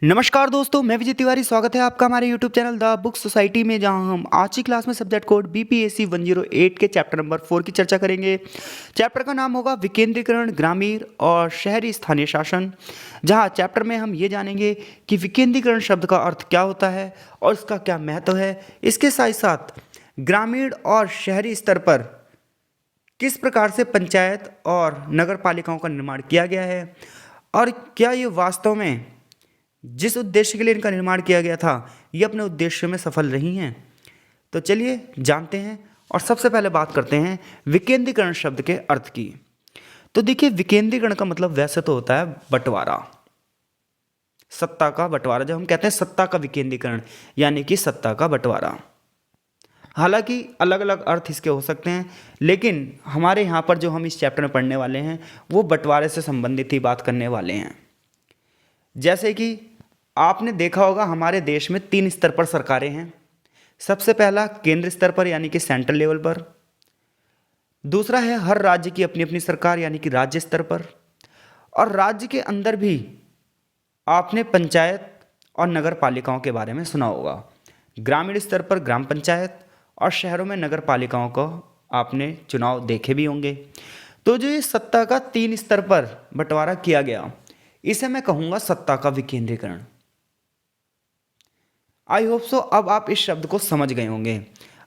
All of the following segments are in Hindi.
नमस्कार दोस्तों, मैं विजय तिवारी। स्वागत है आपका हमारे YouTube channel the book society में, जहां हम आज की क्लास में सब्जेक्ट कोड BPSC 108 के चैप्टर नंबर 4 की चर्चा करेंगे। चैप्टर का नाम होगा विकेंद्रीकरण, ग्रामीण और शहरी स्थानीय शासन। जहां चैप्टर में हम ये जानेंगे कि विकेंद्रीकरण शब्द का अर्थ क्या होता है और इसका क्या महत्व है। इसके साथ साथ ग्रामीण और शहरी स्तर पर किस प्रकार से पंचायत और नगर पालिकाओं का निर्माण किया गया है और क्या ये वास्तव में जिस उद्देश्य के लिए इनका निर्माण किया गया था ये अपने उद्देश्य में सफल रही हैं। तो चलिए जानते हैं और सबसे पहले बात करते हैं विकेंद्रीकरण शब्द के अर्थ की। तो देखिए, विकेंद्रीकरण का मतलब वैसे तो होता है बंटवारा, सत्ता का बंटवारा। जब हम कहते हैं सत्ता का विकेंद्रीकरण यानी कि सत्ता का बंटवारा, हालांकि अलग अलग अर्थ इसके हो सकते हैं, लेकिन हमारे यहाँ पर जो हम इस चैप्टर में पढ़ने वाले हैं वो बंटवारे से संबंधित ही बात करने वाले हैं। जैसे कि आपने देखा होगा हमारे देश में 3 स्तर पर सरकारें हैं। सबसे पहला केंद्र स्तर पर यानी कि सेंट्रल लेवल पर, दूसरा है हर राज्य की अपनी अपनी सरकार यानी कि राज्य स्तर पर, और राज्य के अंदर भी आपने पंचायत और नगर पालिकाओं के बारे में सुना होगा। ग्रामीण स्तर पर ग्राम पंचायत और शहरों में नगर पालिकाओं को आपने चुनाव देखे भी होंगे। तो जो ये सत्ता का 3 स्तर पर बंटवारा किया गया, इसे मैं कहूँगा सत्ता का विकेंद्रीकरण। आई होप सो अब आप इस शब्द को समझ गए होंगे।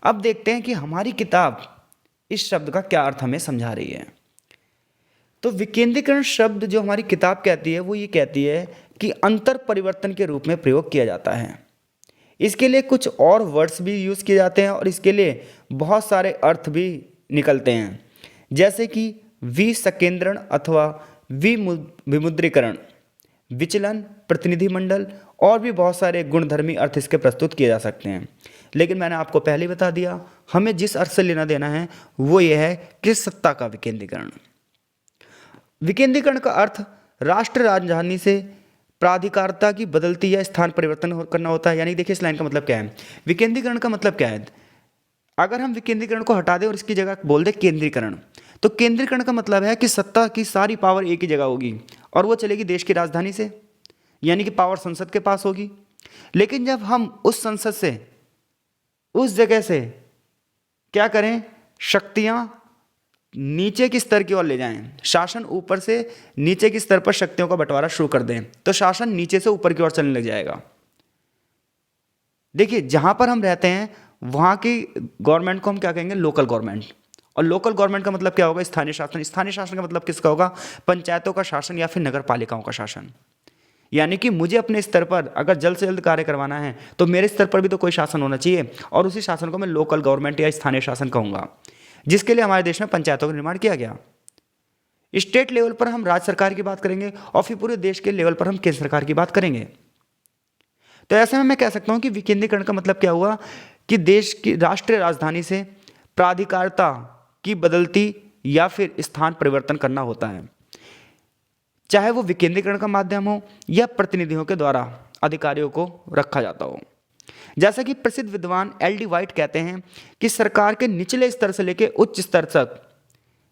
अब देखते हैं कि हमारी किताब इस शब्द का क्या अर्थ हमें समझा रही है। तो विकेंद्रीकरण शब्द जो हमारी किताब कहती है वो ये कहती है कि अंतर परिवर्तन के रूप में प्रयोग किया जाता है। इसके लिए कुछ और वर्ड्स भी यूज़ किए जाते हैं और इसके लिए बहुत सारे अर्थ भी निकलते हैं, जैसे कि विसंकेंद्रण अथवा विमुद्रीकरण, विचलन, प्रतिनिधिमंडल और भी बहुत सारे गुणधर्मी अर्थ इसके प्रस्तुत किए जा सकते हैं। लेकिन मैंने आपको पहले बता दिया, हमें जिस अर्थ से लेना देना है वो ये है कि सत्ता का विकेंद्रीकरण। विकेंद्रीकरण का अर्थ राष्ट्र राजधानी से प्राधिकारिता की बदलती या स्थान परिवर्तन करना होता है। यानी देखिए, इस लाइन का मतलब क्या है, विकेंद्रीकरण का मतलब क्या है। अगर हम विकेंद्रीकरण को हटा दें और इसकी जगह बोल दें केंद्रीकरण, तो केंद्रीकरण का मतलब है कि सत्ता की सारी पावर एक ही जगह होगी और वो चलेगी देश की राजधानी से, यानी कि पावर संसद के पास होगी। लेकिन जब हम उस संसद से, उस जगह से क्या करें, शक्तियां नीचे की स्तर की ओर ले जाएं, शासन ऊपर से नीचे की स्तर पर शक्तियों का बंटवारा शुरू कर दें, तो शासन नीचे से ऊपर की ओर चलने लग जाएगा। देखिए, जहां पर हम रहते हैं वहां की गवर्नमेंट को हम क्या कहेंगे, लोकल गवर्नमेंट। और लोकल गवर्नमेंट का मतलब क्या होगा, स्थानीय शासन। स्थानीय शासन का मतलब किसका होगा, पंचायतों का शासन या फिर नगर पालिकाओं का शासन। यानी कि मुझे अपने स्तर पर अगर जल्द से जल्द कार्य करवाना है तो मेरे स्तर पर भी तो कोई शासन होना चाहिए, और उसी शासन को मैं लोकल गवर्नमेंट या स्थानीय शासन कहूँगा, जिसके लिए हमारे देश में पंचायतों का निर्माण किया गया। स्टेट लेवल पर हम राज्य सरकार की बात करेंगे और फिर पूरे देश के लेवल पर हम केंद्र सरकार की बात करेंगे। तो ऐसे में मैं कह सकता हूँ कि विकेंद्रीकरण का मतलब क्या हुआ कि देश की राष्ट्रीय राजधानी से प्राधिकारिता की बदलती या फिर स्थान परिवर्तन करना होता है, चाहे वो विकेंद्रीकरण का माध्यम हो या प्रतिनिधियों के द्वारा अधिकारियों को रखा जाता हो। जैसा कि प्रसिद्ध विद्वान LD वाइट कहते हैं कि सरकार के निचले स्तर से लेकर उच्च स्तर तक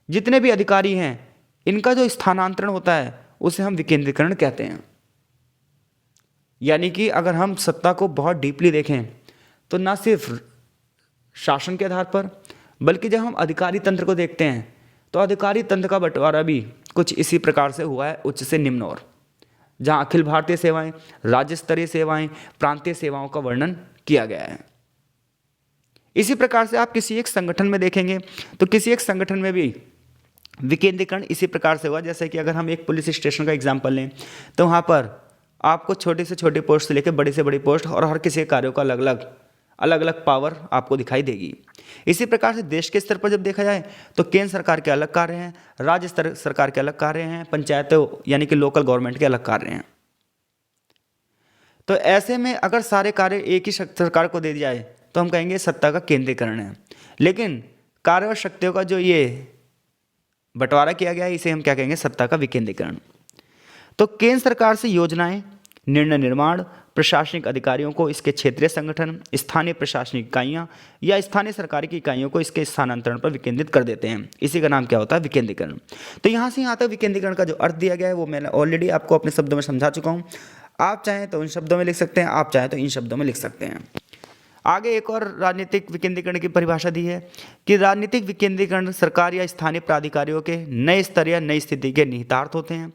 जितने भी अधिकारी हैं, इनका जो स्थानांतरण होता है उसे हम विकेंद्रीकरण कहते हैं। यानी कि अगर हम सत्ता को बहुत डीपली देखें तो ना सिर्फ शासन के आधार पर, बल्कि जब हम अधिकारी तंत्र को देखते हैं तो अधिकारी तंत्र का बंटवारा भी कुछ इसी प्रकार से हुआ है, उच्च से निम्न ओर, जहां अखिल भारतीय सेवाएं, राज्य स्तरीय सेवाएं, प्रांतीय सेवाओं का वर्णन किया गया है। इसी प्रकार से आप किसी एक संगठन में देखेंगे तो किसी एक संगठन में भी विकेंद्रीकरण इसी प्रकार से हुआ। जैसे कि अगर हम एक पुलिस स्टेशन का एग्जाम्पल लें तो वहाँ पर आपको छोटी से छोटी पोस्ट से लेकर बड़ी से बड़ी पोस्ट और हर किसी कार्यों का अलग अलग पावर आपको दिखाई देगी। इसी प्रकार से देश के स्तर पर जब देखा जाए तो केंद्र सरकार के अलग कार्य हैं, राज्य स्तर सरकार के अलग कार्य हैं, पंचायतों यानी कि लोकल गवर्नमेंट के अलग कार्य हैं। तो ऐसे में अगर सारे कार्य एक ही सरकार को दे दिया जाए तो हम कहेंगे सत्ता का केंद्रीकरण है। लेकिन कार्य और शक्तियों का जो ये बंटवारा किया गया है, इसे हम क्या कहेंगे, सत्ता का विकेंद्रीकरण। तो केंद्र सरकार से योजनाएं, निर्णय निर्माण, प्रशासनिक अधिकारियों को इसके क्षेत्रीय संगठन, स्थानीय प्रशासनिक इकाइयां या स्थानीय सरकारी की इकाइयों को इसके स्थानांतरण पर विकेंद्रित कर देते हैं। इसी का नाम क्या होता है, विकेंद्रीकरण। तो यहाँ से यहाँ तक विकेंद्रीकरण का जो अर्थ दिया गया है वो मैंने ऑलरेडी आपको अपने शब्दों में समझा चुका हूँ। आप चाहें तो उन शब्दों में लिख सकते हैं, आप चाहें तो इन शब्दों में लिख सकते हैं। आगे एक और राजनीतिक विकेंद्रीकरण की परिभाषा दी है कि राजनीतिक विकेंद्रीकरण सरकार या स्थानीय प्राधिकारियों के नए स्तर या नई स्थिति के निहितार्थ होते हैं।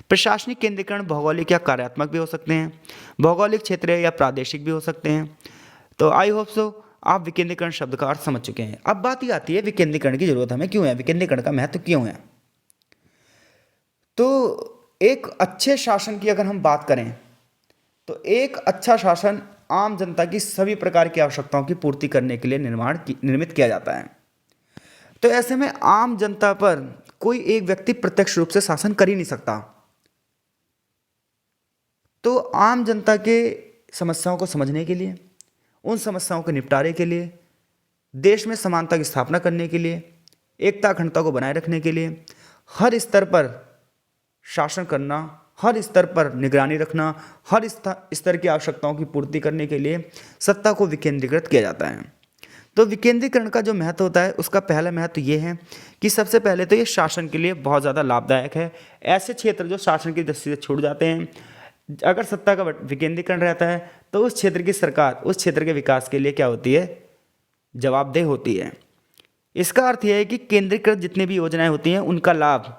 प्रशासनिक केंद्रीकरण भौगोलिक या कार्यात्मक भी हो सकते हैं, भौगोलिक क्षेत्रीय या प्रादेशिक भी हो सकते हैं। तो आई होप सो आप विकेंद्रीकरण शब्द का अर्थ समझ चुके हैं। अब बात ये आती है विकेंद्रीकरण की जरूरत हमें क्यों है, विकेंद्रीकरण का महत्व क्यों है। तो एक अच्छे शासन की अगर हम बात करें तो एक अच्छा शासन आम जनता की सभी प्रकार की आवश्यकताओं की पूर्ति करने के लिए निर्मित किया जाता है। तो ऐसे में आम जनता पर कोई एक व्यक्ति प्रत्यक्ष रूप से शासन कर ही नहीं सकता। तो आम जनता के समस्याओं को समझने के लिए, उन समस्याओं के निपटारे के लिए, देश में समानता की स्थापना करने के लिए, एकता अखंडता को बनाए रखने के लिए हर स्तर पर शासन करना, हर स्तर पर निगरानी रखना, हर स्तर की आवश्यकताओं की पूर्ति करने के लिए सत्ता को विकेंद्रीकृत किया जाता है। तो विकेंद्रीकरण का जो महत्व होता है उसका पहला महत्व ये है कि सबसे पहले तो ये शासन के लिए बहुत ज़्यादा लाभदायक है। ऐसे क्षेत्र जो शासन की दृष्टि से छूट जाते हैं, अगर सत्ता का विकेंद्रीकरण रहता है तो उस क्षेत्र की सरकार उस क्षेत्र के विकास के लिए क्या होती है, जवाबदेह होती है। इसका अर्थ यह है कि केंद्रीकृत जितनी भी योजनाएं होती हैं उनका लाभ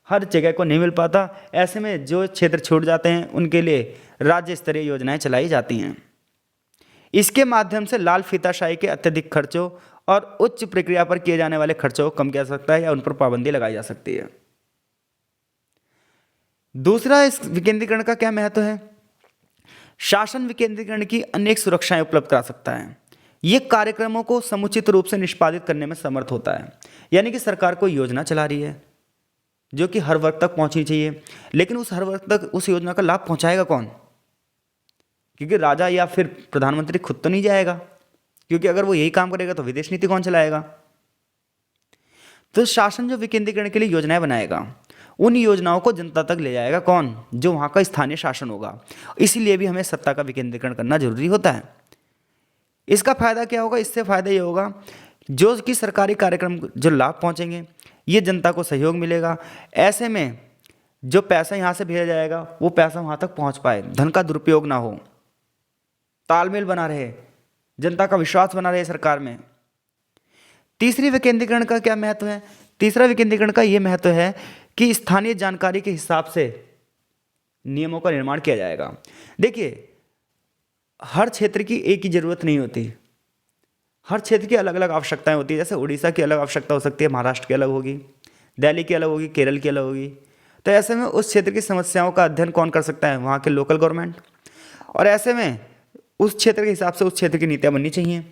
हर जगह को नहीं मिल पाता। ऐसे में जो क्षेत्र छूट जाते हैं उनके लिए राज्य स्तरीय योजनाएं चलाई जाती हैं। इसके माध्यम से लाल फीताशाही के अत्यधिक खर्चों और उच्च प्रक्रिया पर किए जाने वाले खर्चों को कम किया जा सकता है या उन पर पाबंदी लगाई जा सकती है। दूसरा, इस विकेंद्रीकरण का क्या महत्व है। शासन विकेंद्रीकरण की अनेक सुरक्षाएं उपलब्ध करा सकता है। ये कार्यक्रमों को समुचित रूप से निष्पादित करने में समर्थ होता है। यानी कि सरकार कोई योजना चला रही है जो कि हर वर्ग तक पहुंचनी चाहिए, लेकिन उस हर वर्ग तक उस योजना का लाभ पहुंचाएगा कौन, क्योंकि राजा या फिर प्रधानमंत्री खुद तो नहीं जाएगा, क्योंकि अगर वो यही काम करेगा तो विदेश नीति कौन चलाएगा। तो शासन जो विकेंद्रीकरण के लिए योजनाएं बनाएगा उन योजनाओं को जनता तक ले जाएगा कौन, जो वहाँ का स्थानीय शासन होगा। इसीलिए भी हमें सत्ता का विकेंद्रीकरण करना जरूरी होता है। इसका फायदा क्या होगा, इससे फायदा ये होगा जो कि सरकारी कार्यक्रम जो लाभ पहुँचेंगे ये जनता को सहयोग मिलेगा। ऐसे में जो पैसा यहाँ से भेजा जाएगा वो पैसा वहाँ तक पहुँच पाए, धन का दुरुपयोग ना हो, तालमेल बना रहे, जनता का विश्वास बना रहे सरकार में। तीसरी विकेंद्रीकरण का क्या महत्व है। तीसरा विकेंद्रीकरण का ये महत्व है कि स्थानीय जानकारी के हिसाब से नियमों का निर्माण किया जाएगा। देखिए, हर क्षेत्र की एक ही जरूरत नहीं होती, हर क्षेत्र की अलग अलग आवश्यकताएं होती है। जैसे उड़ीसा की अलग आवश्यकता हो सकती है, महाराष्ट्र की अलग होगी, दिल्ली की अलग होगी, केरल की अलग होगी। तो ऐसे में उस क्षेत्र की समस्याओं का अध्ययन कौन कर सकता है, वहाँ के लोकल गवर्नमेंट। और ऐसे में उस क्षेत्र के हिसाब से उस क्षेत्र की नीतियाँ बननी चाहिए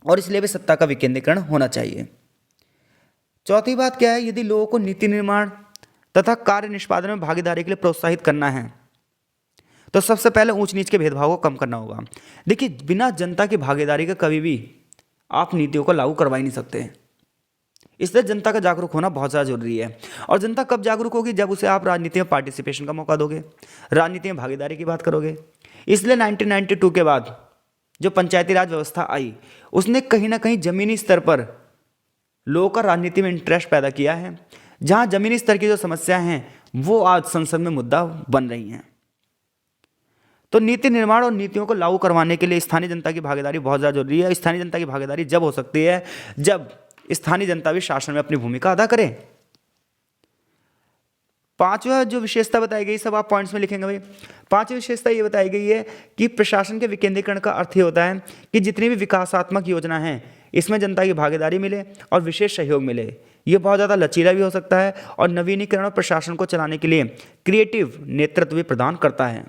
और इसलिए भी सत्ता का विकेंद्रीकरण होना चाहिए। चौथी बात क्या है, यदि लोगों को नीति निर्माण तथा कार्य निष्पादन में भागीदारी के लिए प्रोत्साहित करना है तो सबसे पहले ऊंच नीच के भेदभाव को कम करना होगा। देखिए, बिना जनता की भागीदारी के कभी भी आप नीतियों को लागू करवा ही नहीं सकते। इसलिए जनता का जागरूक होना बहुत ज़्यादा जरूरी है। और जनता कब जागरूक होगी, जब उसे आप राजनीति में पार्टिसिपेशन का मौका दोगे, राजनीति में भागीदारी की बात करोगे। इसलिए 1992 के बाद जो पंचायती राज व्यवस्था आई उसने कहीं ना कहीं जमीनी स्तर पर लोगों का राजनीति में इंटरेस्ट पैदा किया है। जहाँ जमीनी स्तर की जो समस्याएं हैं वो आज संसद में मुद्दा बन रही हैं। तो नीति निर्माण और नीतियों को लागू करवाने के लिए स्थानीय जनता की भागीदारी बहुत ज़्यादा जरूरी है। स्थानीय जनता की भागीदारी जब हो सकती है जब स्थानीय जनता भी शासन में अपनी भूमिका अदा करे। पांचवा जो विशेषता बताई गई, सब आप पॉइंट्स में लिखेंगे भाई। पांचवी विशेषता ये बताई गई है कि प्रशासन के विकेंद्रीकरण का अर्थ ये होता है कि जितनी भी विकासात्मक योजना है इसमें जनता की भागीदारी मिले और विशेष सहयोग मिले। ये बहुत ज़्यादा लचीला भी हो सकता है और नवीनीकरण और प्रशासन को चलाने के लिए क्रिएटिव नेतृत्व भी प्रदान करता है,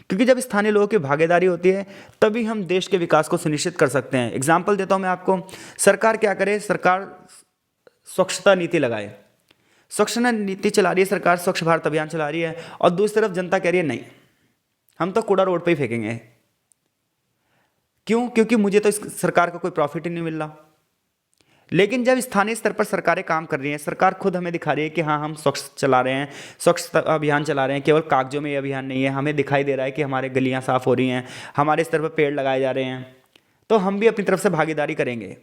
क्योंकि जब स्थानीय लोगों की भागीदारी होती है तभी हम देश के विकास को सुनिश्चित कर सकते हैं। एग्जाम्पल देता हूं मैं आपको। सरकार क्या करे, सरकार स्वच्छता नीति लगाए, स्वच्छता नीति चला रही है सरकार, स्वच्छ भारत अभियान चला रही है, और दूसरी तरफ जनता कह रही है नहीं, हम तो कूड़ा रोड पे ही फेंकेंगे। क्यों? क्योंकि मुझे तो इस सरकार का कोई प्रॉफिट ही नहीं मिल रहा। लेकिन जब स्थानीय स्तर पर सरकारें काम कर रही हैं, सरकार खुद हमें दिखा रही है कि हाँ हम स्वच्छ चला रहे हैं, स्वच्छता अभियान चला रहे हैं, केवल कागजों में ये अभियान नहीं है, हमें दिखाई दे रहा है कि हमारे गलियां साफ हो रही हैं, हमारे स्तर पर पेड़ लगाए जा रहे हैं, तो हम भी अपनी तरफ से भागीदारी करेंगे।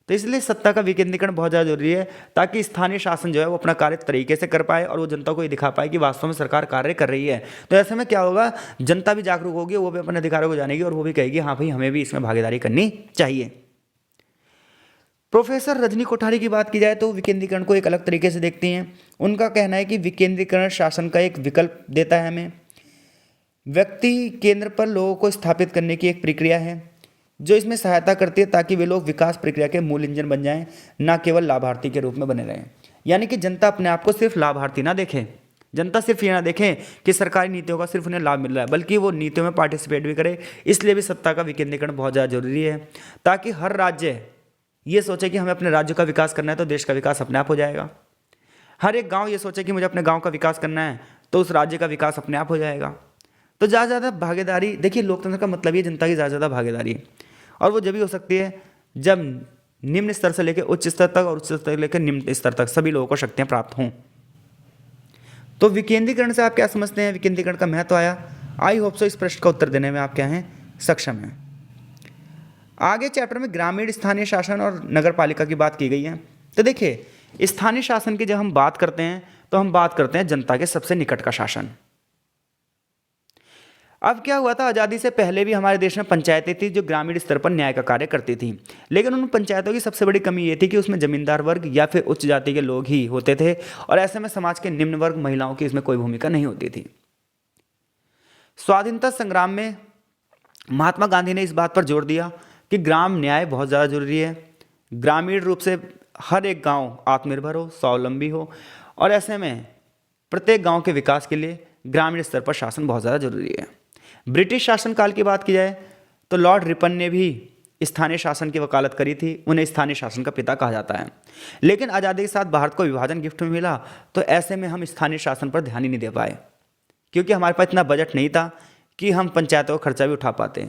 तो इसलिए सत्ता का विकेंद्रीकरण बहुत ज़्यादा जरूरी है, ताकि स्थानीय शासन जो है वो अपना कार्य तरीके से कर पाए और वो जनता को ये दिखा पाए कि वास्तव में सरकार कार्य कर रही है। तो ऐसे में क्या होगा, जनता भी जागरूक होगी, वो भी अपने अधिकारों को जानेगी और वो भी कहेगी हाँ भाई हमें भी इसमें भागीदारी करनी चाहिए। प्रोफेसर रजनी कोठारी की बात की जाए तो विकेंद्रीकरण को एक अलग तरीके से देखती हैं। उनका कहना है कि विकेंद्रीकरण शासन का एक विकल्प देता है हमें। व्यक्ति केंद्र पर लोगों को स्थापित करने की एक प्रक्रिया है जो इसमें सहायता करती है ताकि वे लोग विकास प्रक्रिया के मूल इंजन बन जाएं, ना केवल लाभार्थी के रूप में बने रहें। यानी कि जनता अपने आप को सिर्फ लाभार्थी ना देखे, जनता सिर्फ ये ना देखें कि सरकारी नीतियों का सिर्फ उन्हें लाभ मिल रहा है, बल्कि वो नीतियों में पार्टिसिपेट भी करे। इसलिए भी सत्ता का विकेंद्रीकरण बहुत ज़्यादा जरूरी है, ताकि हर राज्य ये सोचे कि हमें अपने राज्य का विकास करना है तो देश का विकास अपने आप हो जाएगा। हर एक गाँव ये सोचे कि मुझे अपने गाँव का विकास करना है तो उस राज्य का विकास अपने आप हो जाएगा। तो ज़्यादा ज़्यादा भागीदारी, देखिए लोकतंत्र का मतलब ये जनता की ज़्यादा ज़्यादा भागीदारी, और वो जब भी हो सकती है जब निम्न स्तर से लेकर उच्च स्तर तक और उच्च स्तर से लेकर निम्न स्तर तक सभी लोगों को शक्तियाँ प्राप्त हों। तो विकेंद्रीकरण से आप क्या समझते हैं, विकेंद्रीकरण का महत्व आया। आई होप सो इस प्रश्न का उत्तर देने में आप क्या हैं, सक्षम हैं। आगे चैप्टर में ग्रामीण स्थानीय शासन और नगर पालिका की बात की गई है। तो देखिए स्थानीय शासन की जब हम बात करते हैं तो हम बात करते हैं जनता के सबसे निकट का शासन। अब क्या हुआ था, आज़ादी से पहले भी हमारे देश में पंचायतें थी जो ग्रामीण स्तर पर न्याय का कार्य करती थी, लेकिन उन पंचायतों की सबसे बड़ी कमी ये थी कि उसमें जमींदार वर्ग या फिर उच्च जाति के लोग ही होते थे, और ऐसे में समाज के निम्न वर्ग महिलाओं की इसमें कोई भूमिका नहीं होती थी। स्वाधीनता संग्राम में महात्मा गांधी ने इस बात पर जोर दिया कि ग्राम न्याय बहुत ज़्यादा जरूरी है, ग्रामीण रूप से हर एक गाँव आत्मनिर्भर हो, स्वावलंबी हो, और ऐसे में प्रत्येक गाँव के विकास के लिए ग्रामीण स्तर पर शासन बहुत ज़्यादा जरूरी है। ब्रिटिश शासनकाल की बात की जाए तो लॉर्ड रिपन ने भी स्थानीय शासन की वकालत करी थी, उन्हें स्थानीय शासन का पिता कहा जाता है। लेकिन आज़ादी के साथ भारत को विभाजन गिफ्ट में मिला, तो ऐसे में हम स्थानीय शासन पर ध्यान ही नहीं दे पाए, क्योंकि हमारे पास इतना बजट नहीं था कि हम पंचायतों का खर्चा भी उठा पाते।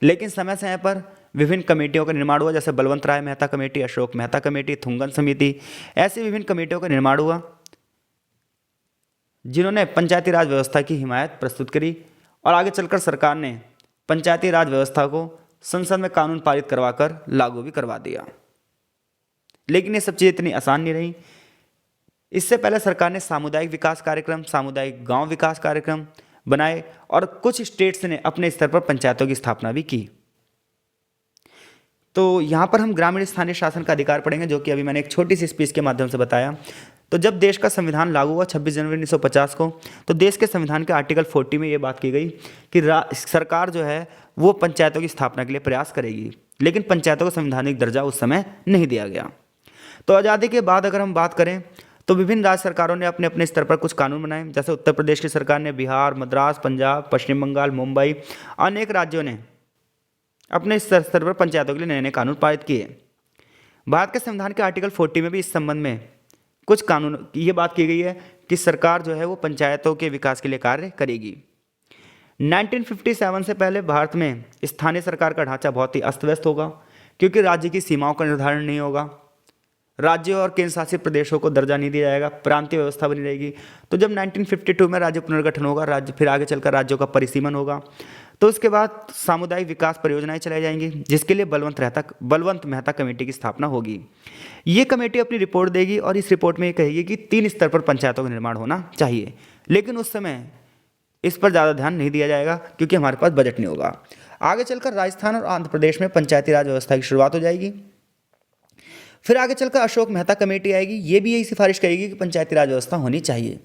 लेकिन समय समय पर विभिन्न कमेटियों का निर्माण हुआ, जैसे बलवंत राय मेहता कमेटी, अशोक मेहता कमेटी, थुंगन समिति, ऐसी विभिन्न कमेटियों का निर्माण हुआ जिन्होंने पंचायती राज व्यवस्था की हिमायत प्रस्तुत करी, और आगे चलकर सरकार ने पंचायती राज व्यवस्था को संसद में कानून पारित करवाकर लागू भी करवा दिया। लेकिन ये सब चीज़ें इतनी आसान नहीं रही। इससे पहले सरकार ने सामुदायिक विकास कार्यक्रम, सामुदायिक गांव विकास कार्यक्रम बनाए, और कुछ स्टेट्स ने अपने स्तर पर पंचायतों की स्थापना भी की। तो यहाँ पर हम ग्रामीण स्थानीय शासन का अधिकार पढ़ेंगे, जो कि अभी मैंने एक छोटी सी स्पीच के माध्यम से बताया। तो जब देश का संविधान लागू हुआ 26 जनवरी 1950 को, तो देश के संविधान के आर्टिकल 40 में ये बात की गई कि सरकार जो है वो पंचायतों की स्थापना के लिए प्रयास करेगी, लेकिन पंचायतों को संवैधानिक दर्जा उस समय नहीं दिया गया। तो आज़ादी के बाद अगर हम बात करें तो विभिन्न राज्य सरकारों ने अपने अपने स्तर पर कुछ कानून बनाए, जैसे उत्तर प्रदेश की सरकार ने, बिहार, मद्रास, पंजाब, पश्चिम बंगाल, मुंबई, अनेक राज्यों ने अपने स्तर पर पंचायतों के लिए नए नए कानून पारित किए। भारत के संविधान के आर्टिकल 40 में भी इस संबंध में कुछ कानून ये बात की गई है कि सरकार जो है वो पंचायतों के विकास के लिए कार्य करेगी। 1957 से पहले भारत में स्थानीय सरकार का ढांचा बहुत ही अस्त व्यस्त होगा, क्योंकि राज्य की सीमाओं का निर्धारण नहीं होगा, राज्यों और केंद्र शासित प्रदेशों को दर्जा नहीं दिया जाएगा, प्रांतीय व्यवस्था बनी रहेगी। तो जब 1952 में राज्य पुनर्गठन होगा, राज्य फिर आगे चलकर राज्यों का परिसीमन होगा, तो उसके बाद सामुदायिक विकास परियोजनाएं चलाई जाएंगी, जिसके लिए बलवंत मेहता कमेटी की स्थापना होगी। ये कमेटी अपनी रिपोर्ट देगी और इस रिपोर्ट में ये कहेगी कि 3 स्तर पर पंचायतों का निर्माण होना चाहिए, लेकिन उस समय इस पर ज़्यादा ध्यान नहीं दिया जाएगा क्योंकि हमारे पास बजट नहीं होगा। आगे चलकर राजस्थान और आंध्र प्रदेश में पंचायती राज व्यवस्था की शुरुआत हो जाएगी। फिर आगे चलकर अशोक मेहता कमेटी आएगी, ये भी यही सिफारिश करेगी कि पंचायती राज व्यवस्था होनी चाहिए,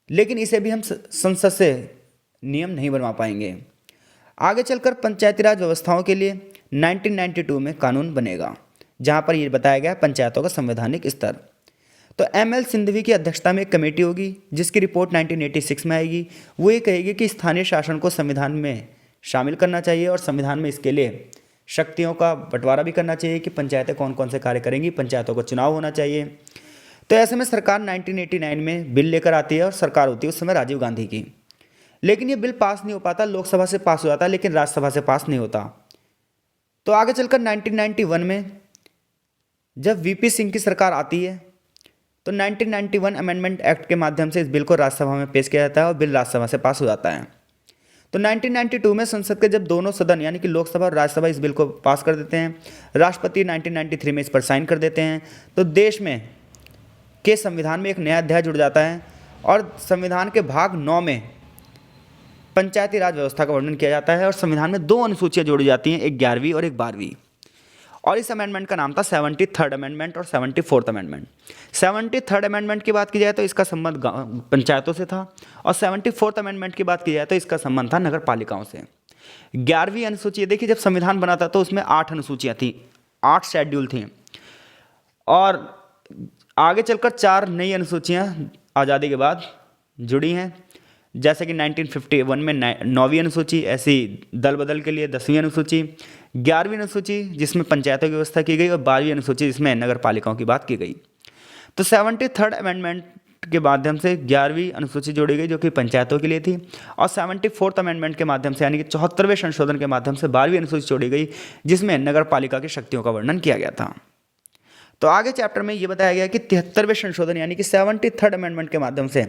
लेकिन इसे भी हम संसद से नियम नहीं बनवा पाएंगे। आगे चलकर पंचायती राज व्यवस्थाओं के लिए 1992 में कानून बनेगा, जहां पर यह बताया गया पंचायतों का संवैधानिक स्तर। तो एमएल सिंघवी की अध्यक्षता में एक कमेटी होगी जिसकी रिपोर्ट 1986 में आएगी। वो ये कहेगी कि स्थानीय शासन को संविधान में शामिल करना चाहिए और संविधान में इसके लिए शक्तियों का बंटवारा भी करना चाहिए कि पंचायतें कौन कौन से कार्य करेंगी, पंचायतों को चुनाव होना चाहिए। तो ऐसे में सरकार 1989 में बिल लेकर आती है और सरकार होती है उस समय राजीव गांधी की, लेकिन ये बिल पास नहीं हो पाता, लोकसभा से पास हो जाता है लेकिन राज्यसभा से पास नहीं होता। तो आगे चलकर 1991 में जब वीपी सिंह की सरकार आती है तो 1991 अमेंडमेंट एक्ट के माध्यम से इस बिल को राज्यसभा में पेश किया जाता है और बिल राज्यसभा से पास हो जाता है। तो तो 1992 में संसद के जब दोनों सदन यानी कि लोकसभा और राज्यसभा इस बिल को पास कर देते हैं, राष्ट्रपति 1993 में इस पर साइन कर देते हैं, तो देश में के संविधान में एक नया अध्याय जुड़ जाता है और संविधान के भाग 9 में पंचायती राज व्यवस्था का वर्णन किया जाता है और संविधान में 2 अनुसूचियाँ जोड़ी जाती हैं, एक 11वीं और एक 12वीं। और इस अमेंडमेंट का नाम था 73rd अमेंडमेंट और 74th अमेंडमेंट। 73rd अमेंडमेंट की बात की जाए तो इसका संबंध पंचायतों से था और 74th अमेंडमेंट की बात की जाए तो इसका संबंध था नगर पालिकाओं से। 11वीं अनुसूची, देखिए जब संविधान बना था तो उसमें 8 अनुसूचियाँ थी, 8 शेड्यूल थी और आगे चलकर 4 नई अनुसूचियाँ आज़ादी के बाद जुड़ी हैं, जैसे कि 1951 में 9वीं अनुसूची, ऐसी दल बदल के लिए 10वीं अनुसूची, 11वीं अनुसूची जिसमें पंचायतों की व्यवस्था की गई और 12वीं अनुसूची जिसमें नगर पालिकाओं की बात की गई। तो 73rd अमेंडमेंट के माध्यम से 11वीं अनुसूची जोड़ी गई जो कि पंचायतों के लिए थी और 74th अमेंडमेंट के माध्यम से यानी कि 74वें संशोधन के माध्यम से 12वीं अनुसूची जोड़ी गई जिसमें नगर पालिका की शक्तियों का वर्णन किया गया था। तो आगे चैप्टर में ये बताया गया कि 73वें संशोधन यानी कि 73rd अमेंडमेंट के माध्यम से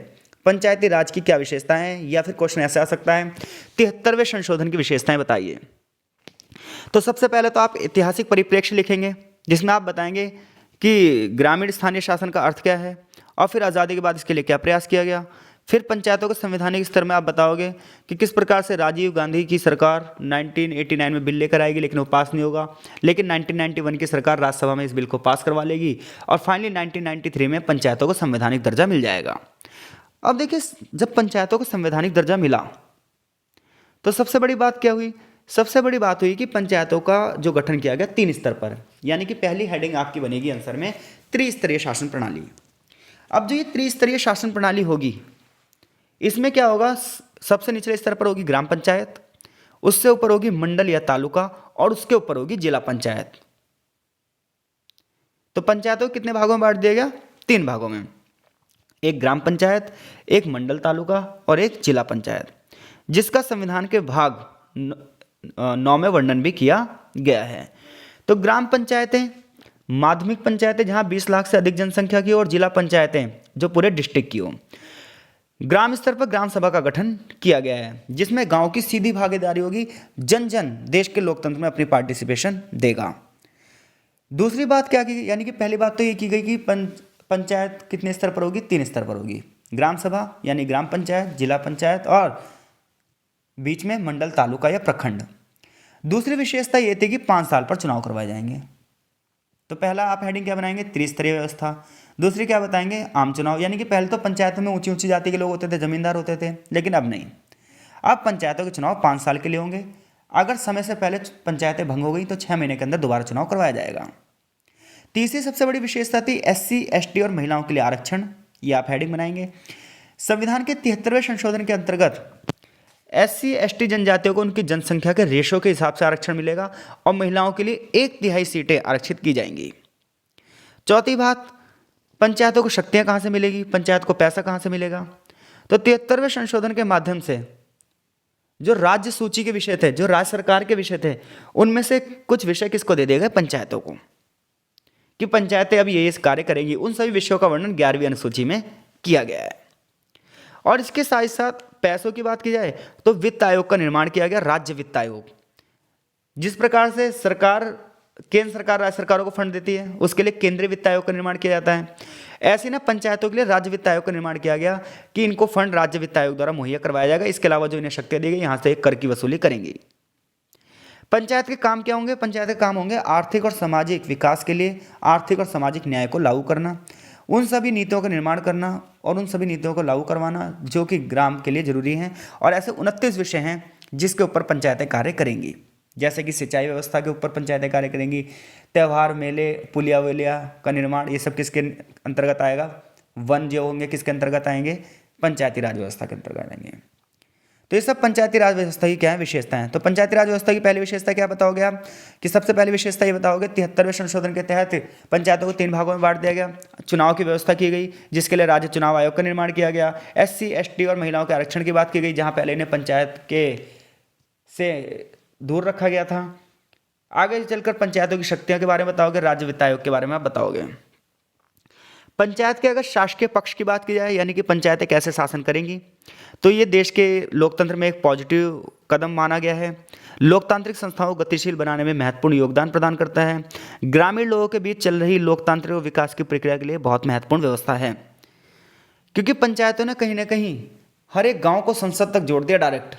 पंचायती राज की क्या विशेषताएं हैं, या फिर क्वेश्चन ऐसे आ सकता है 73वें संशोधन की विशेषताएं बताइए। तो सबसे पहले तो आप ऐतिहासिक परिप्रेक्ष्य लिखेंगे जिसमें आप बताएंगे कि ग्रामीण स्थानीय शासन का अर्थ क्या है और फिर आज़ादी के बाद इसके लिए क्या प्रयास किया गया। फिर पंचायतों को संवैधानिक स्तर में आप बताओगे कि किस प्रकार से राजीव गांधी की सरकार 1989 में बिल लेकर आएगी लेकिन वो पास नहीं होगा, लेकिन 1991 की सरकार राज्यसभा में इस बिल को पास करवा लेगी और फाइनली 1993 में पंचायतों को संवैधानिक दर्जा मिल जाएगा। अब देखिए जब पंचायतों को संवैधानिक दर्जा मिला तो सबसे बड़ी बात क्या हुई, सबसे बड़ी बात हुई कि पंचायतों का जो गठन किया गया 3 स्तर पर, यानी कि पहली हेडिंग आपकी बनेगी आंसर में त्रिस्तरीय शासन प्रणाली। अब जो ये त्रिस्तरीय शासन प्रणाली होगी इसमें क्या होगा, सबसे निचले स्तर पर होगी ग्राम पंचायत, उससे ऊपर होगी मंडल या तालुका और उसके ऊपर होगी जिला पंचायत। तो पंचायतों को कितने भागों में बांट दिया गया, 3 भागों में, एक ग्राम पंचायत, एक मंडल तालुका और एक जिला पंचायत, जिसका संविधान के भाग 9 में वर्णन भी किया गया है। तो ग्राम पंचायतें माध्यमिक पंचायतें जहां 20 लाख से अधिक जनसंख्या की हो और जिला पंचायतें जो पूरे डिस्ट्रिक्ट की हो। ग्राम स्तर पर ग्राम सभा का गठन किया गया है जिसमें गांव की सीधी भागीदारी होगी, जन जन देश के लोकतंत्र में अपनी पार्टिसिपेशन देगा। दूसरी बात क्या की, यानी कि पहली बात तो ये की गई कि पंचायत कितने स्तर पर होगी, 3 स्तर पर होगी, ग्राम सभा यानी ग्राम पंचायत, जिला पंचायत और बीच में मंडल तालुका या प्रखंड। दूसरी विशेषता ये थी कि 5 साल पर चुनाव करवाए जाएंगे। तो पहला आप हेडिंग क्या बनाएंगे, त्रिस्तरीय व्यवस्था। दूसरी क्या बताएंगे, आम चुनाव, यानी कि पहले तो पंचायतों में ऊंची ऊंची जाति के लोग होते थे, जमींदार होते थे, लेकिन अब नहीं, अब पंचायतों के चुनाव 5 साल के लिए होंगे। अगर समय से पहले पंचायतें भंग हो गई तो 6 महीने के अंदर दोबारा चुनाव करवाया जाएगा। तीसरी सबसे बड़ी विशेषता थी SC ST और महिलाओं के लिए आरक्षण, ये आप हेडिंग बनाएंगे। संविधान के 73वें संशोधन के अंतर्गत SC ST जनजातियों को उनकी जनसंख्या के रेशो के हिसाब से आरक्षण मिलेगा और महिलाओं के लिए 1/3 सीटें आरक्षित की जाएंगी। चौथी बात, पंचायतों को शक्तियां कहां से मिलेगी, पंचायत को पैसा कहां से मिलेगा। तो 73वें संशोधन के माध्यम से जो राज्य सूची के विषय थे, जो राज्य सरकार के विषय थे, उनमें से कुछ विषय किसको दे दिए गए, पंचायतों को, कि पंचायतें अब ये कार्य करेंगी। उन सभी विषयों का वर्णन 11वीं अनुसूची में किया गया है। और इसके साथ साथ पैसों की बात की जाए तो वित्त आयोग का निर्माण किया गया, राज्य वित्त आयोग। जिस प्रकार से सरकार, केंद्र सरकार राज्य सरकारों को फंड देती है, उसके लिए केंद्रीय वित्त आयोग का निर्माण किया जाता है। ऐसे ना पंचायतों के लिए राज्य वित्त आयोग का निर्माण किया गया कि इनको फंड राज्य वित्त आयोग द्वारा मुहैया करवाया जाएगा। इसके अलावा जो इन्हें शक्तियां दी गई, यहाँ से एक कर की वसूली करेंगी। पंचायत के काम क्या होंगे, पंचायत के काम होंगे आर्थिक और सामाजिक विकास के लिए आर्थिक और सामाजिक न्याय को लागू करना, उन सभी नीतियों का निर्माण करना और उन सभी नीतियों को लागू करवाना जो कि ग्राम के लिए जरूरी हैं। और ऐसे 29 विषय हैं जिसके ऊपर पंचायतें कार्य करेंगी, जैसे कि सिंचाई व्यवस्था के ऊपर पंचायतें कार्य करेंगी, त्यौहार, मेले, पुलिया वुलिया का निर्माण, ये सब किसके अंतर्गत आएगा, वन जो होंगे किसके अंतर्गत आएंगे, पंचायती राज व्यवस्था के अंतर्गत आएंगे। तो ये सब पंचायती राज व्यवस्था की क्या है, विशेषताएं। तो पंचायती राज व्यवस्था की पहली विशेषता क्या बताओगे आप, कि सबसे पहली विशेषता ये बताओगे 73वें संशोधन के तहत पंचायतों को 3 भागों में बांट दिया गया, चुनाव की व्यवस्था की गई जिसके लिए राज्य चुनाव आयोग का निर्माण किया गया, SC ST और महिलाओं के आरक्षण की बात की गई जहाँ पहले इन्हें पंचायत के से दूर रखा गया था। आगे चलकर पंचायतों की शक्तियों के बारे में बताओगे, राज्य वित्त आयोग के बारे में आप बताओगे। पंचायत के अगर शासकीय पक्ष की बात की जाए, यानी कि पंचायतें कैसे शासन करेंगी, तो ये देश के लोकतंत्र में एक पॉजिटिव कदम माना गया है। लोकतांत्रिक संस्थाओं को गतिशील बनाने में महत्वपूर्ण योगदान प्रदान करता है। ग्रामीण लोगों के बीच चल रही लोकतांत्रिक विकास की प्रक्रिया के लिए बहुत महत्वपूर्ण व्यवस्था है, क्योंकि पंचायतों ने कहीं ना कहीं हर एक गांव को संसद तक जोड़ दिया डायरेक्ट।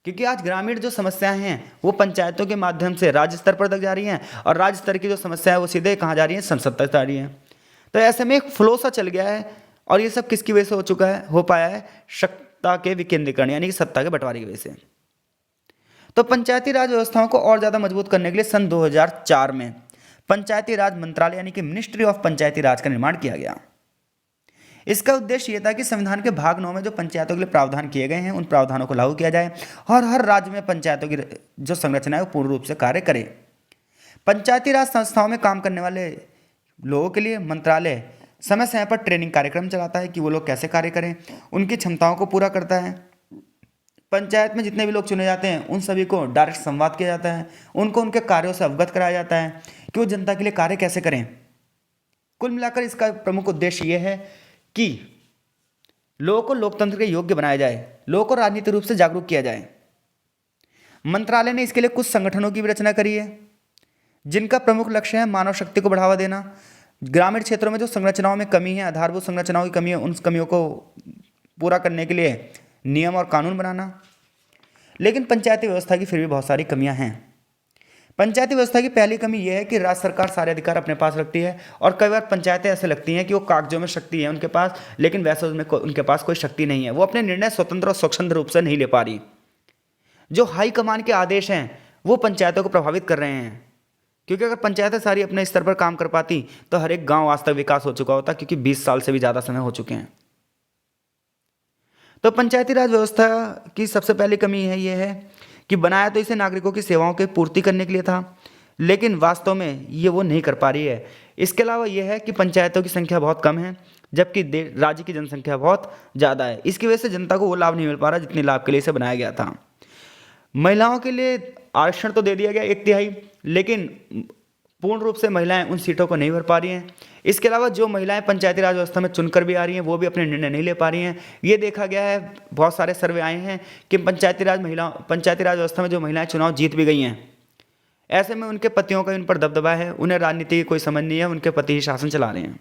क्योंकि आज ग्रामीण जो समस्याएं हैं वो पंचायतों के माध्यम से राज्य स्तर पर तक जा रही हैं, और राज्य स्तर की जो समस्या है वो सीधे कहाँ जा रही हैं, संसद तक जा रही हैं। तो ऐसे में एक फ्लो सा चल गया है, और ये सब किसकी वजह से हो पाया है, सत्ता के विकेंद्रीकरण यानी कि सत्ता के बंटवारे की वजह से। तो पंचायती राज व्यवस्थाओं को और ज़्यादा मजबूत करने के लिए सन 2004 में पंचायती राज मंत्रालय यानी कि मिनिस्ट्री ऑफ पंचायती राज का निर्माण किया गया। इसका उद्देश्य यह था कि संविधान के भाग 9 में जो पंचायतों के लिए प्रावधान किए गए हैं उन प्रावधानों को लागू किया जाए, और हर राज्य में पंचायतों की जो संरचना है वो पूर्ण रूप से कार्य करे। पंचायती राज संस्थाओं में काम करने वाले लोगों के लिए मंत्रालय समय समय पर ट्रेनिंग कार्यक्रम चलाता है कि वो लोग कैसे कार्य करें, उनकी क्षमताओं को पूरा करता है। पंचायत में जितने भी लोग चुने जाते हैं उन सभी को डायरेक्ट संवाद किया जाता है, उनको उनके कार्यों से अवगत कराया जाता है कि वो जनता के लिए कार्य कैसे करें। कुल मिलाकर इसका प्रमुख उद्देश्य यह है कि लोगों को लोकतंत्र के योग्य बनाया जाए, लोगों को राजनीतिक रूप से जागरूक किया जाए। मंत्रालय ने इसके लिए कुछ संगठनों की भी रचना करी है, जिनका प्रमुख लक्ष्य है मानव शक्ति को बढ़ावा देना। ग्रामीण क्षेत्रों में जो संरचनाओं में कमी है, आधारभूत संरचनाओं की कमी है, उन कमियों को पूरा करने के लिए नियम और कानून बनाना। लेकिन पंचायती व्यवस्था की फिर भी बहुत सारी कमियां हैं। पंचायती व्यवस्था की पहली कमी यह है कि राज्य सरकार सारे अधिकार अपने पास रखती है, और कई बार पंचायतें ऐसे लगती हैं कि वो कागजों में शक्ति है उनके पास, लेकिन वैसे उसमें उनके पास कोई शक्ति नहीं है। वो अपने निर्णय स्वतंत्र और स्वच्छंद रूप से नहीं ले पा रही। जो हाई कमान के आदेश हैं वो पंचायतों को प्रभावित कर रहे हैं, क्योंकि अगर पंचायतें सारी अपने स्तर पर काम कर पाती तो हर एक गाँव आज तक विकास हो चुका होता, क्योंकि 20 साल से भी ज़्यादा समय हो चुके हैं। तो पंचायती राज व्यवस्था की सबसे पहली कमी है ये है कि बनाया तो इसे नागरिकों की सेवाओं की पूर्ति करने के लिए था, लेकिन वास्तव में ये वो नहीं कर पा रही है। इसके अलावा यह है कि पंचायतों की संख्या बहुत कम है, जबकि राज्य की जनसंख्या बहुत ज़्यादा है। इसकी वजह से जनता को वो लाभ नहीं मिल पा रहा जितने लाभ के लिए इसे बनाया गया था। महिलाओं के लिए आरक्षण तो दे दिया गया 1/3, लेकिन पूर्ण रूप से महिलाएं उन सीटों को नहीं भर पा रही हैं। इसके अलावा जो महिलाएं पंचायती राज व्यवस्था में चुनकर भी आ रही हैं वो भी अपने निर्णय नहीं ले पा रही हैं। ये देखा गया है, बहुत सारे सर्वे आए हैं कि पंचायती राज व्यवस्था में जो महिलाएं चुनाव जीत भी गई हैं, ऐसे में उनके पतियों का उन पर दबदबा है, उन्हें राजनीति की कोई समझ नहीं है, उनके पति ही शासन चला रहे हैं।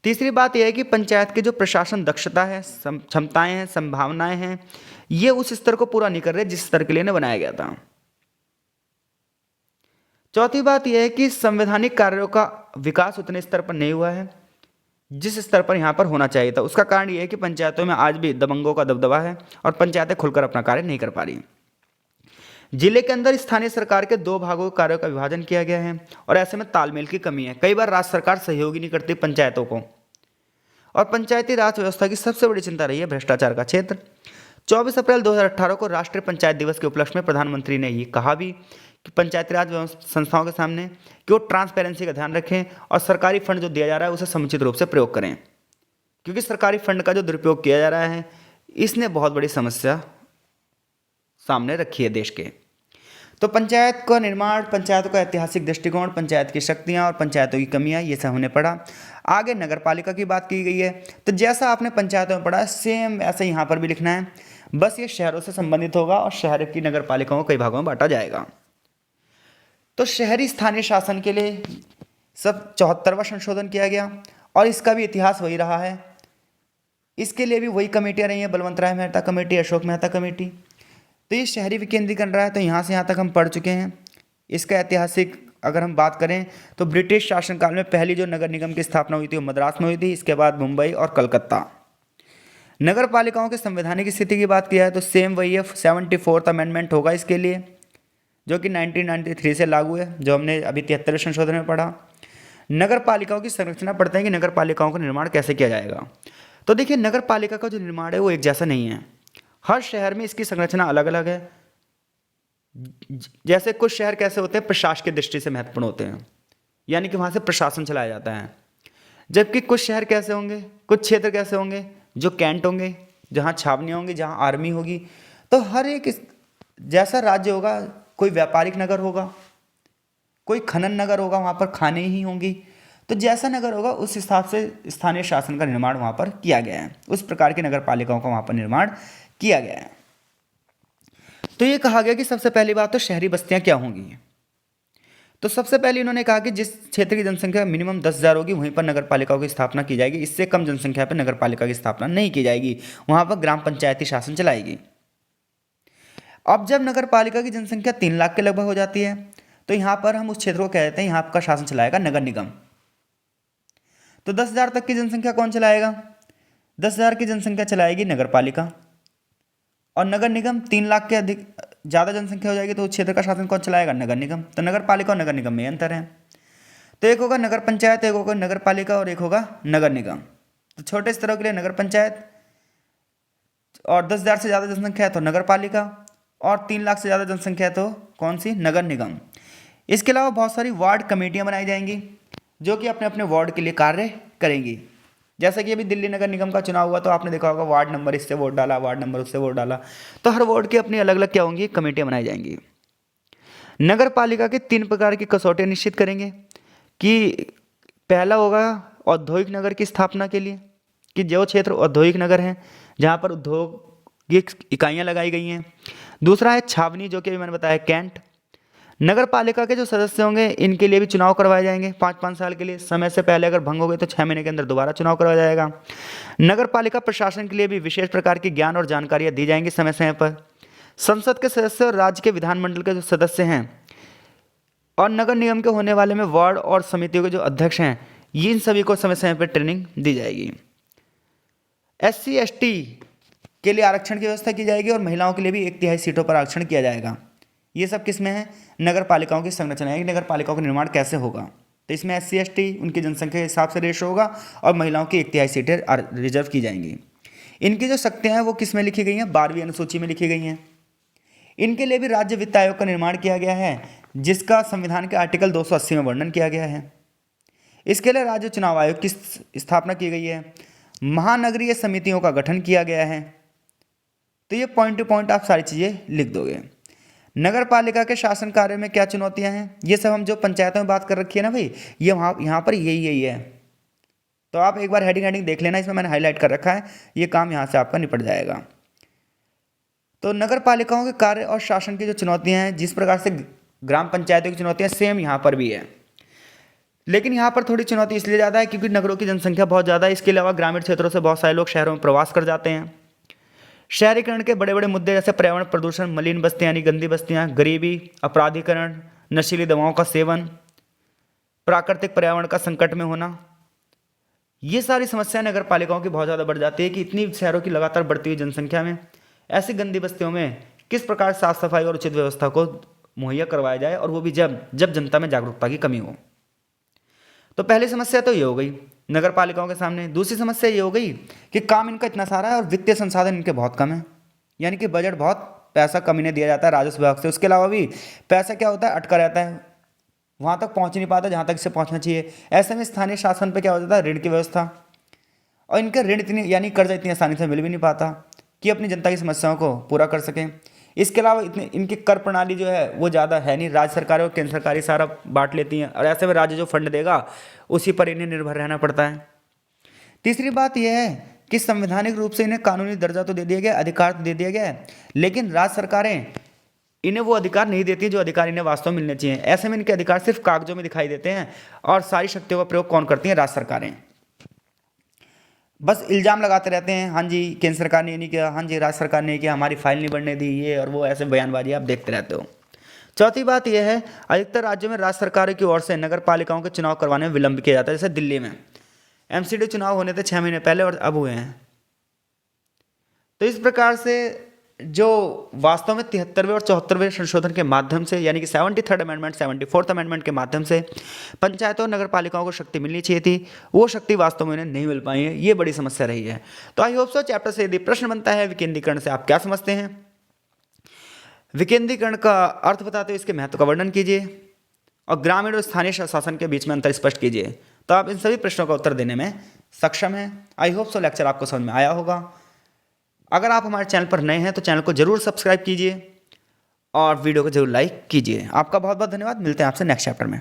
तीसरी बात यह है कि पंचायत की जो प्रशासन दक्षता है, क्षमताएं हैं, संभावनाएं हैं, ये उस स्तर को पूरा नहीं कर रहे जिस स्तर के लिए इन्हें बनाया गया था। चौथी बात यह है कि संवैधानिक कार्यों का विकास उतने स्तर पर नहीं हुआ है जिस स्तर पर यहाँ पर होना चाहिए था। उसका कारण यह है कि पंचायतों में आज भी दबंगों का दबदबा है और पंचायतें खुलकर अपना कार्य नहीं कर पा रही। जिले के अंदर स्थानीय सरकार के 2 भागों के कार्यों का विभाजन किया गया है, और ऐसे में तालमेल की कमी है। कई बार राज्य सरकार सहयोग ही नहीं करती पंचायतों को। और पंचायती राज व्यवस्था की सबसे बड़ी चिंता रही है भ्रष्टाचार का क्षेत्र। 24 अप्रैल 2018 को राष्ट्रीय पंचायत दिवस के उपलक्ष्य में प्रधानमंत्री ने ये कहा भी कि पंचायती राज संस्थाओं के सामने कि वो ट्रांसपेरेंसी का ध्यान रखें और सरकारी फंड जो दिया जा रहा है उसे समुचित रूप से प्रयोग करें, क्योंकि सरकारी फंड का जो दुरुपयोग किया जा रहा है इसने बहुत बड़ी समस्या सामने रखी है देश के। तो पंचायत का निर्माण, पंचायतों का ऐतिहासिक दृष्टिकोण, पंचायत की शक्तियाँ और पंचायतों की कमियाँ, ये सब हमने पढ़ा। आगे नगर पालिका की बात की गई है, तो जैसा आपने पंचायतों में पढ़ा सेम ऐसा यहाँ पर भी लिखना है, बस ये शहरों से संबंधित होगा और शहर की नगर पालिकाओं को कई भागों में बांटा जाएगा। तो शहरी स्थानीय शासन के लिए सब 74वां संशोधन किया गया, और इसका भी इतिहास वही रहा है। इसके लिए भी वही कमेटियाँ रही हैं, बलवंत राय मेहता कमेटी, अशोक मेहता कमेटी। तो ये शहरी विकेंद्रीकरण रहा है। तो यहाँ से यहाँ तक हम पढ़ चुके हैं। इसका ऐतिहासिक अगर हम बात करें तो ब्रिटिश शासनकाल में पहली जो नगर निगम की स्थापना हुई थी वो मद्रास में हुई थी, इसके बाद मुंबई और कलकत्ता। नगर पालिकाओं के संवैधानिक स्थिति की बात किया है तो सेम वही है, 74th अमेंडमेंट होगा इसके लिए, जो कि 1993 से लागू है, जो हमने अभी 73वें संशोधन में पढ़ा। नगर पालिकाओं की संरचना पढ़ते हैं कि नगर पालिकाओं का निर्माण कैसे किया जाएगा। तो देखिए, नगर पालिका का जो निर्माण है वो एक जैसा नहीं है, हर शहर में इसकी संरचना अलग अलग है। जैसे कुछ शहर कैसे होते हैं, प्रशासकीय दृष्टि से महत्वपूर्ण होते हैं, यानी कि वहाँ से प्रशासन चलाया जाता है। जबकि कुछ शहर कैसे होंगे, कुछ क्षेत्र कैसे होंगे जो कैंट होंगे, जहाँ छावनियाँ होंगी, जहाँ आर्मी होगी। तो हर एक जैसा राज्य होगा, कोई व्यापारिक नगर होगा, कोई खनन नगर होगा, वहाँ पर खाने ही होंगी। तो जैसा नगर होगा उस हिसाब से स्थानीय शासन का निर्माण वहाँ पर किया गया है, उस प्रकार की नगर पालिकाओं का वहाँ पर निर्माण किया गया है। तो ये कहा गया कि सबसे पहली बात तो शहरी बस्तियाँ क्या होंगी। तो सबसे पहले इन्होंने कहा कि जिस क्षेत्र की जनसंख्या मिनिमम 10,000 होगी वहीं पर नगर पालिकाओं की स्थापना की जाएगी, इससे कम जनसंख्या पर नगर पालिका की स्थापना नहीं की जाएगी, वहाँ पर ग्राम पंचायती शासन चलाएगी। अब जब नगर पालिका की जनसंख्या 3 लाख के लगभग हो जाती है तो यहाँ पर हम उस क्षेत्र को कह देते हैं यहाँ आपका शासन चलाएगा नगर निगम। तो 10,000 तक की जनसंख्या कौन चलाएगा? 10,000 की जनसंख्या चलाएगी नगर पालिका, और नगर निगम 3 लाख के अधिक ज़्यादा जनसंख्या हो जाएगी तो उस क्षेत्र का शासन कौन चलाएगा? नगर निगम। तो नगर पालिका और नगर निगम में अंतर है। तो एक होगा नगर पंचायत, एक होगा नगर पालिका और एक होगा नगर निगम। तो छोटे स्तरों के लिए नगर पंचायत, और 10,000 से ज़्यादा जनसंख्या है तो नगर पालिका, और 3 लाख से ज़्यादा जनसंख्या है तो कौन सी? नगर निगम। इसके अलावा बहुत सारी वार्ड कमेटियाँ बनाई जाएंगी जो कि अपने अपने वार्ड के लिए कार्य करेंगी। जैसा कि अभी दिल्ली नगर निगम का चुनाव हुआ तो आपने देखा होगा वार्ड नंबर इससे वोट डाला, वार्ड नंबर उससे वोट डाला, तो हर वार्ड की अपनी अलग अलग क्या होंगी? कमेटियाँ बनाई जाएंगी। नगर पालिका के 3 प्रकार की कसौटियाँ निश्चित करेंगे कि पहला होगा औद्योगिक नगर की स्थापना के लिए, कि जो क्षेत्र औद्योगिक नगर हैं जहाँ पर औद्योगिक इकाइयाँ लगाई गई हैं। दूसरा है छावनी, जो कि अभी मैंने बताया कैंट। नगर पालिका के जो सदस्य होंगे इनके लिए भी चुनाव करवाए जाएंगे 5-5 साल के लिए, समय से पहले अगर भंग हो गए तो 6 महीने के अंदर दोबारा चुनाव करवाया जाएगा। नगर पालिका प्रशासन के लिए भी विशेष प्रकार की ज्ञान और जानकारियाँ दी जाएंगी समय समय पर। संसद के सदस्य और राज्य के विधानमंडल के जो सदस्य हैं और नगर निगम के होने वाले में वार्ड और समितियों के जो अध्यक्ष हैं, ये इन सभी को समय समय पर ट्रेनिंग दी जाएगी। SC ST के लिए आरक्षण की व्यवस्था की जाएगी और महिलाओं के लिए भी 1/3 सीटों पर आरक्षण किया जाएगा। ये सब किस में है? नगर पालिकाओं की संरचना है, नगर पालिकाओं का निर्माण कैसे होगा। तो इसमें SC ST उनकी जनसंख्या के हिसाब से रेशो होगा और महिलाओं की 1/3 सीटें रिजर्व की जाएंगी। इनकी जो शक्तियाँ हैं वो किस में लिखी गई हैं? 12वीं अनुसूची में लिखी गई हैं। इनके लिए भी राज्य वित्त आयोग का निर्माण किया गया है जिसका संविधान के आर्टिकल 280 में वर्णन किया गया है। इसके लिए राज्य चुनाव आयोग की स्थापना की गई है। महानगरीय समितियों का गठन किया गया है। तो ये पॉइंट टू पॉइंट आप सारी चीज़ें लिख दोगे। नगर पालिका के शासन कार्य में क्या चुनौतियां हैं, ये सब हम जो पंचायतों में बात कर रखी है ना भाई, ये यहाँ पर यही है। तो आप एक बार हेडिंग देख लेना, इसमें मैंने हाईलाइट कर रखा है, ये काम यहाँ से आपका निपट जाएगा। तो नगर पालिकाओं के कार्य और शासन की जो चुनौतियाँ हैं, जिस प्रकार से ग्राम पंचायतों की चुनौतियाँ सेम यहाँ पर भी है, लेकिन यहाँ पर थोड़ी चुनौती इसलिए ज़्यादा है क्योंकि नगरों की जनसंख्या बहुत ज़्यादा है। इसके अलावा ग्रामीण क्षेत्रों से बहुत सारे लोग शहरों में प्रवास कर जाते हैं। शहरीकरण के बड़े बड़े मुद्दे जैसे पर्यावरण प्रदूषण, मलिन बस्तियाँ यानी गंदी बस्तियाँ, गरीबी, अपराधीकरण, नशीली दवाओं का सेवन, प्राकृतिक पर्यावरण का संकट में होना, ये सारी समस्याएं नगर पालिकाओं की बहुत ज़्यादा बढ़ जाती है कि इतनी शहरों की लगातार बढ़ती हुई जनसंख्या में ऐसी गंदी बस्तियों में किस प्रकार साफ सफाई और उचित व्यवस्था को मुहैया करवाया जाए, और वो भी जब जनता में जागरूकता की कमी हो। तो पहली समस्या तो ये हो गई नगर पालिकाओं के सामने। दूसरी समस्या ये हो गई कि काम इनका इतना सारा है और वित्तीय संसाधन इनके बहुत कम है, यानी कि बजट बहुत पैसा कम इन्हें दिया जाता है राजस्व विभाग से। उसके अलावा भी पैसा क्या होता है, अटका रहता है, वहाँ तक पहुँच नहीं पाता जहाँ तक इसे पहुँचना चाहिए। ऐसे में स्थानीय शासन पर क्या हो जाता है, ऋण की व्यवस्था, और इनका ऋण इतनी यानी कर्जा इतनी आसानी से मिल भी नहीं पाता कि अपनी जनता की समस्याओं को पूरा कर सकें। इसके अलावा इतने इनकी कर प्रणाली जो है वो ज़्यादा है नहीं, राज्य सरकार और केंद्र सरकार सारा बांट लेती हैं, और ऐसे में राज्य जो फंड देगा उसी पर इन्हें निर्भर रहना पड़ता है। तीसरी बात यह है कि संवैधानिक रूप से इन्हें कानूनी दर्जा तो दे दिया गया, अधिकार तो दे दिया गया है, लेकिन राज्य सरकारें इन्हें वो अधिकार नहीं देती जो अधिकार इन्हें वास्तव में मिलने चाहिए। ऐसे में इनके अधिकार सिर्फ कागजों में दिखाई देते हैं और सारी शक्तियों का प्रयोग कौन करती हैं, राज्य सरकारें। बस इल्ज़ाम लगाते रहते हैं, हाँ जी केंद्र सरकार ने ये नहीं किया, हाँ जी राज्य सरकार ने किया, हमारी फाइल नहीं बढ़ने दी, ये और वो, ऐसे बयानबाजी आप देखते रहते हो। चौथी बात यह है, अधिकतर राज्यों में राज्य सरकारों की ओर से नगर पालिकाओं के चुनाव करवाने में विलंब किया जाता है। जैसे दिल्ली में MCD चुनाव होने थे 6 महीने पहले और अब हुए हैं। तो इस प्रकार से जो वास्तव में 73वें और 74वें संशोधन के माध्यम से, यानी कि 73rd अमेंडमेंट 74th अमेंडमेंट के माध्यम से पंचायतों और नगर पालिकाओं को शक्ति मिलनी चाहिए थी, वो शक्ति वास्तव में उन्हें नहीं मिल पाई है। ये बड़ी समस्या रही है। तो आई होप सो चैप्टर से यदि प्रश्न बनता है विकेंद्रीकरण से आप क्या समझते हैं, विकेंद्रीकरण का अर्थ बताते हुए इसके महत्व का वर्णन कीजिए और ग्रामीण और स्थानीय शासन के बीच में अंतर स्पष्ट कीजिए। तो आप इन सभी प्रश्नों का उत्तर देने में सक्षम हैं। आई होप सो लेक्चर आपको समझ में आया होगा। अगर आप हमारे चैनल पर नए हैं तो चैनल को जरूर सब्सक्राइब कीजिए और वीडियो को जरूर लाइक कीजिए। आपका बहुत बहुत धन्यवाद। मिलते हैं आपसे नेक्स्ट चैप्टर में।